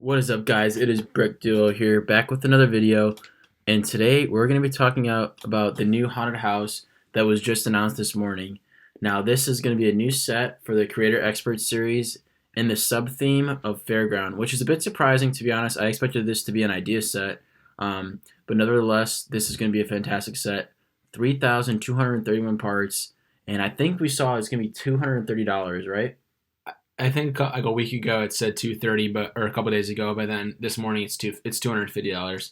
What is up, guys? It is Brick Duo here, back with another video, and today we're going to be talking about the new haunted house that was just announced this morning. Now, this is going to be a new set for the Creator Expert series in the sub-theme of Fairground, which is a bit surprising, to be honest. I expected this to be an idea set, but nevertheless, this is going to be a fantastic set. 3,231 parts, and I think we saw it's going to be $230, right? I think like a week ago it said 230, but or a couple days ago, but then this morning it's $250.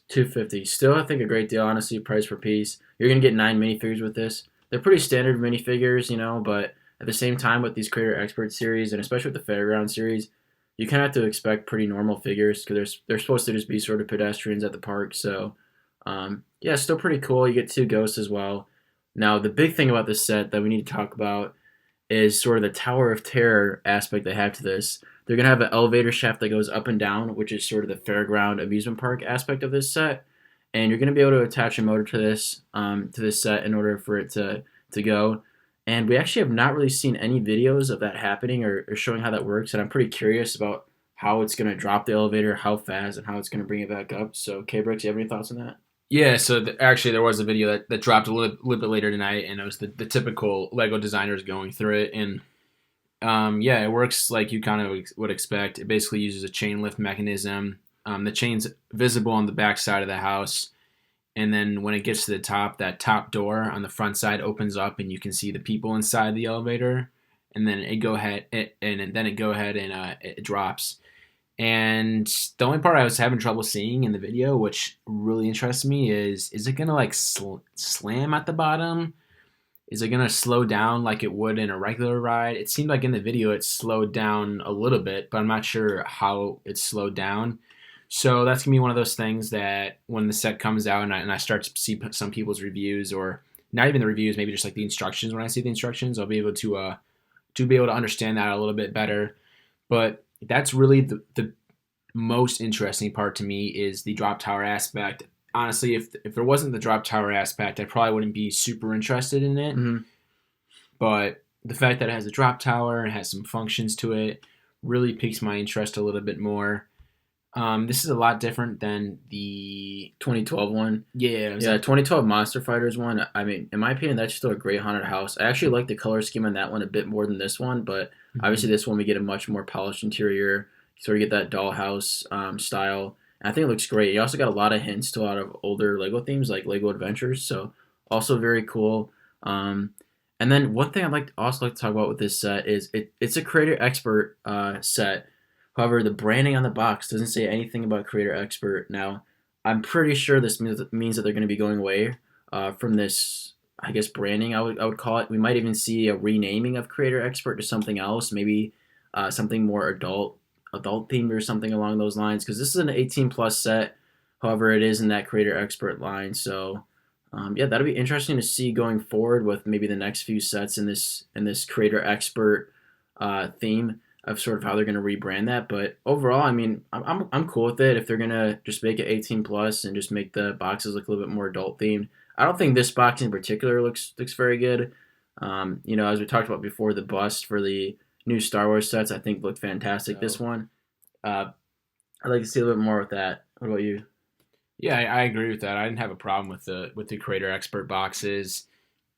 250. Still, I think a great deal, honestly, price per piece. You're going to get 9 minifigures with this. They're pretty standard minifigures, but at the same time, with these Creator Expert series, and especially with the Fairground series, you kind of have to expect pretty normal figures because they're supposed to just be sort of pedestrians at the park. So, yeah, still pretty cool. You get two ghosts as well. Now, the big thing about this set that we need to talk about is sort of the Tower of Terror aspect they have to this. They're gonna have an elevator shaft that goes up and down, which is sort of the fairground amusement park aspect of this set. And you're gonna be able to attach a motor to this set in order for it to go. And we actually have not really seen any videos of that happening or showing how that works. And I'm pretty curious about how it's gonna drop the elevator, how fast, and how it's gonna bring it back up. So, K-Bricks, you have any thoughts on that? Yeah, so actually there was a video that dropped a little bit later tonight, and it was the typical Lego designers going through it, and yeah, it works like you kind of would expect. It basically uses a chain lift mechanism. The chain's visible on the back side of the house, and then when it gets to the top, that top door on the front side opens up, and you can see the people inside the elevator, and then it go ahead and it drops. And the only part I was having trouble seeing in the video, which really interests me, is it gonna like slam at the bottom? Is it gonna slow down like it would in a regular ride? It seemed like in the video it slowed down a little bit, but I'm not sure how it slowed down. So that's gonna be one of those things that when the set comes out and I start to see some people's reviews, or not even the reviews, maybe just like the instructions. When I see the instructions, I'll be able to be able to understand that a little bit better. But that's really the most interesting part to me is the drop tower aspect. Honestly, if there wasn't the drop tower aspect, I probably wouldn't be super interested in it. Mm-hmm. But the fact that it has a drop tower and has some functions to it really piques my interest a little bit more. This is a lot different than the 2012 one. yeah, Yeah, 2012 Monster Fighters one. I mean, in my opinion, that's still a great haunted house. I actually like the color scheme on that one a bit more than this one, but obviously this one we get a much more polished interior. Sort of get that dollhouse style. And I think it looks great. You also got a lot of hints to a lot of older Lego themes like Lego Adventures, so also very cool. And then one thing I'd also like to talk about with this set is it's a Creator Expert set. However, the branding on the box doesn't say anything about Creator Expert. Now, I'm pretty sure this means that they're going to be going away from this, I guess, branding. I would call it. We might even see a renaming of Creator Expert to something else, maybe something more adult themed or something along those lines. Because this is an 18 plus set. However, it is in that Creator Expert line. So, yeah, that'll be interesting to see going forward with maybe the next few sets in this Creator Expert theme of sort of how they're going to rebrand that. But overall, I mean, I'm cool with it if they're going to just make it 18 plus and just make the boxes look a little bit more adult themed. I don't think this box in particular looks very good. As we talked about before, the bust for the new Star Wars sets I think looked fantastic. So, This one, I'd like to see a little bit more with that. What about you? yeah, I agree with that. I didn't have a problem with the Creator Expert boxes,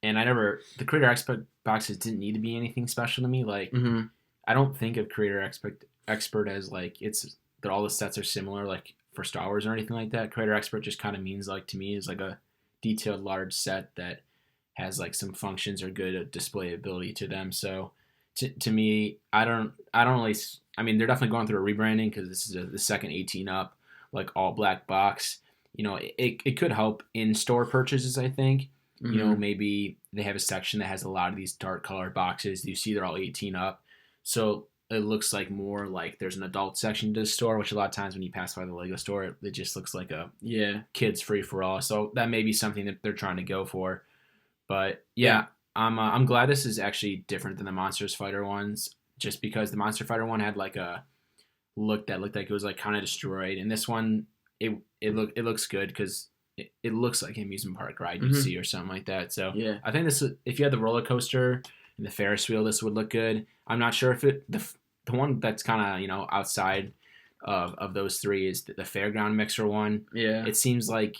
and the Creator Expert boxes didn't need to be anything special to me. Like, Mm-hmm. I don't think of Creator Expert as like it's that all the sets are similar, like for Star Wars or anything like that. Creator Expert just kind of means like to me is like a detailed large set that has like some functions or good display ability to them. So to me, I don't really. I mean, they're definitely going through a rebranding because this is the second 18 up, like all black box. It could help in store purchases. I think Mm-hmm. maybe they have a section that has a lot of these dark colored boxes. You see, they're all 18 up, so it looks like more like there's an adult section to the store, which a lot of times when you pass by the Lego store, it just looks like a Yeah. kids free for all. So that may be something that they're trying to go for. But Yeah. yeah, I'm glad this is actually different than the Monsters Fighter ones, just because the Monster Fighter one had like a look that looked like it was like kind of destroyed, and this one it looks good because it looks like an amusement park ride you'd Mm-hmm. see or something like that. So Yeah. I think if you had the roller coaster and the Ferris wheel, this would look good. I'm not sure if the one that's kind of outside of those three is the fairground mixer one. Yeah, It seems like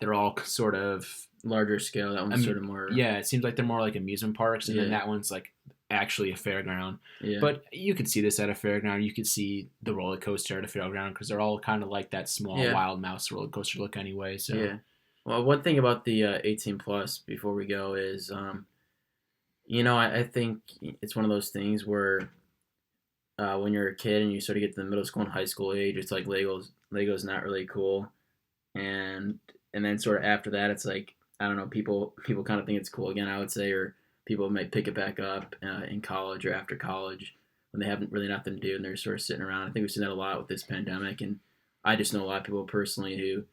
they're all sort of larger scale. That one's sort of more. yeah. It seems like they're more like amusement parks, and then Yeah. that one's like actually a fairground. Yeah. But you could see this at a fairground. You could see the roller coaster at a fairground because they're all kind of like that small Yeah. wild mouse roller coaster look anyway. So Yeah. Well, one thing about the 18 plus before we go is, I think it's one of those things where when you're a kid and you sort of get to the middle school and high school age, it's like Lego's not really cool, and then sort of after that, it's like I don't know, people kind of think it's cool again. I would say, or people might pick it back up in college or after college when they haven't really nothing to do and they're sort of sitting around. I think we've seen that a lot with this pandemic, and I just know a lot of people personally who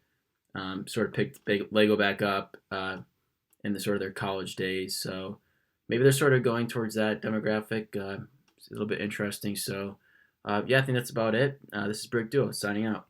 sort of picked Lego back up in the sort of their college days. So maybe they're sort of going towards that demographic. It's a little bit interesting. So yeah, I think that's about it. This is Brick Duo signing out.